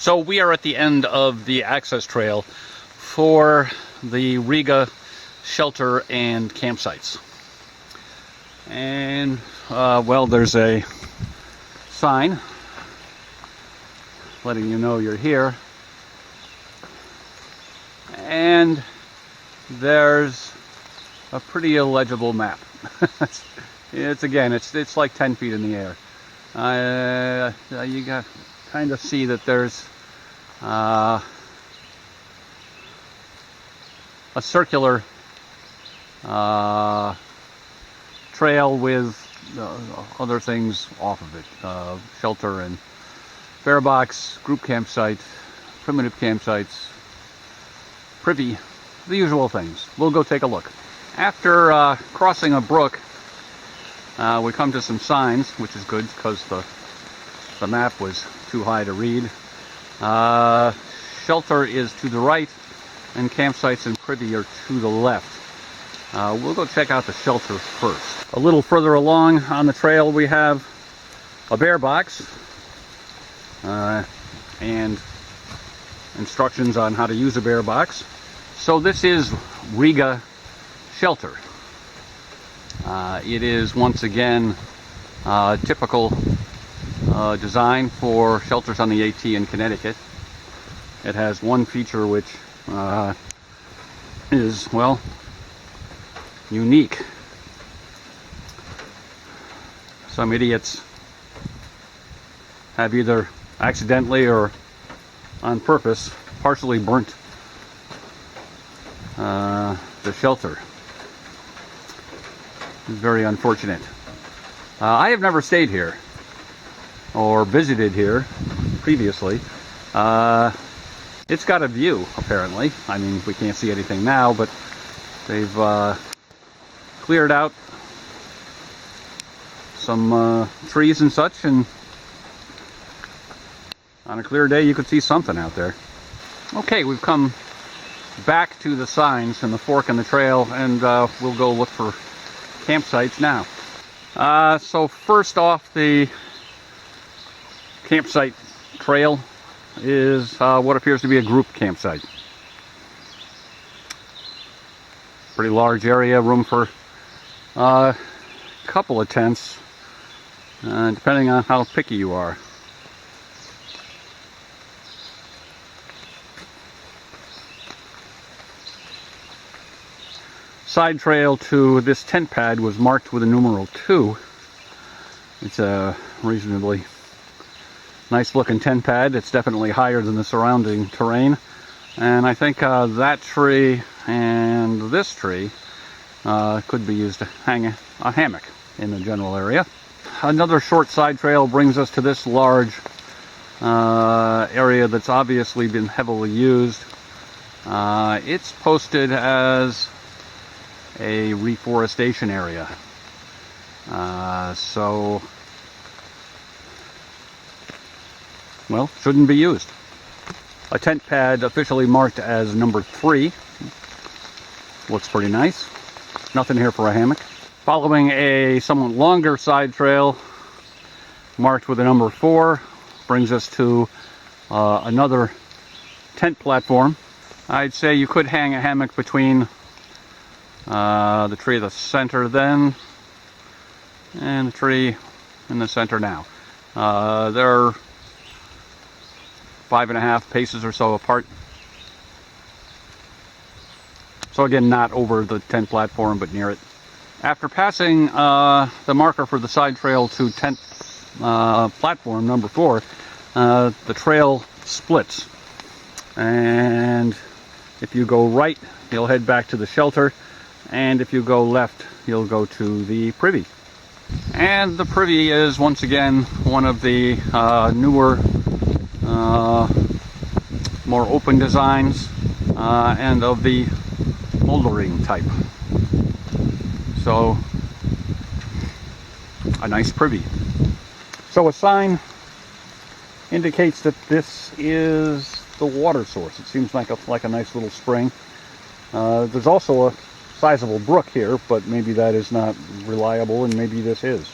So we are at the end of the access trail for the Riga Shelter and campsites. And, well, there's a sign letting you know you're here. And there's a pretty illegible map. It's like 10 feet in the air. You got kind of see that there's a circular trail with other things off of it. Shelter and bear box, group campsite, primitive campsites, Privy, the usual things. We'll go take a look. After crossing a brook, we come to some signs, which is good because the map was too high to read. Shelter is to the right, and campsites and Privy are to the left. We'll go check out the shelter first. A little further along on the trail, we have a bear box and instructions on how to use a bear box. So this is Riga Shelter. It is once again typical design for shelters on the AT in Connecticut. It has one feature which is, well, unique. Some idiots have either accidentally or on purpose partially burnt the shelter. It's very unfortunate. I have never stayed here or visited here previously. It's got a view, apparently. I mean, we can't see anything now, but they've cleared out some trees and such, and on a clear day you could see something out there. Okay, we've come back to the signs and the fork in the trail, and we'll go look for campsites now. So first off the campsite trail is what appears to be a group campsite. Pretty large area, room for a couple of tents, depending on how picky you are. Side trail to this tent pad was marked with a numeral 2. It's a reasonably nice looking tent pad. It's definitely higher than the surrounding terrain. And I think that tree and this tree could be used to hang a hammock in the general area. Another short side trail brings us to this large area that's obviously been heavily used. It's posted as a reforestation area. So, well, shouldn't be used. A tent pad officially marked as number 3. Looks pretty nice. Nothing here for a hammock. Following a somewhat longer side trail marked with a number 4 brings us to another tent platform. I'd say you could hang a hammock between the tree in the center then and the tree in the center now. They're 5.5 paces or so apart. So again, not over the tent platform, but near it. After passing the marker for the side trail to tent platform number 4, the trail splits. And if you go right, you'll head back to the shelter. And if you go left, you'll go to the Privy. And the Privy is once again one of the newer, more open designs, and of the moldering type. So, a nice Privy. So a sign indicates that this is the water source. It seems like a nice little spring. There's also a sizable brook here, but maybe that is not reliable, and maybe this is.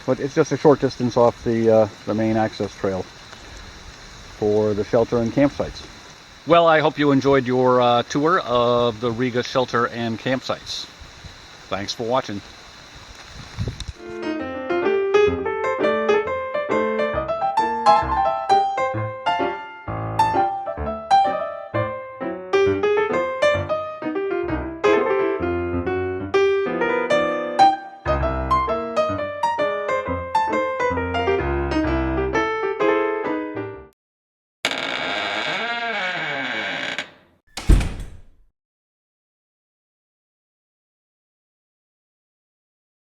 But it's just a short distance off the main access trail. for the shelter and campsites. Well, I hope you enjoyed your tour of the Riga Shelter and campsites. Thanks for watching.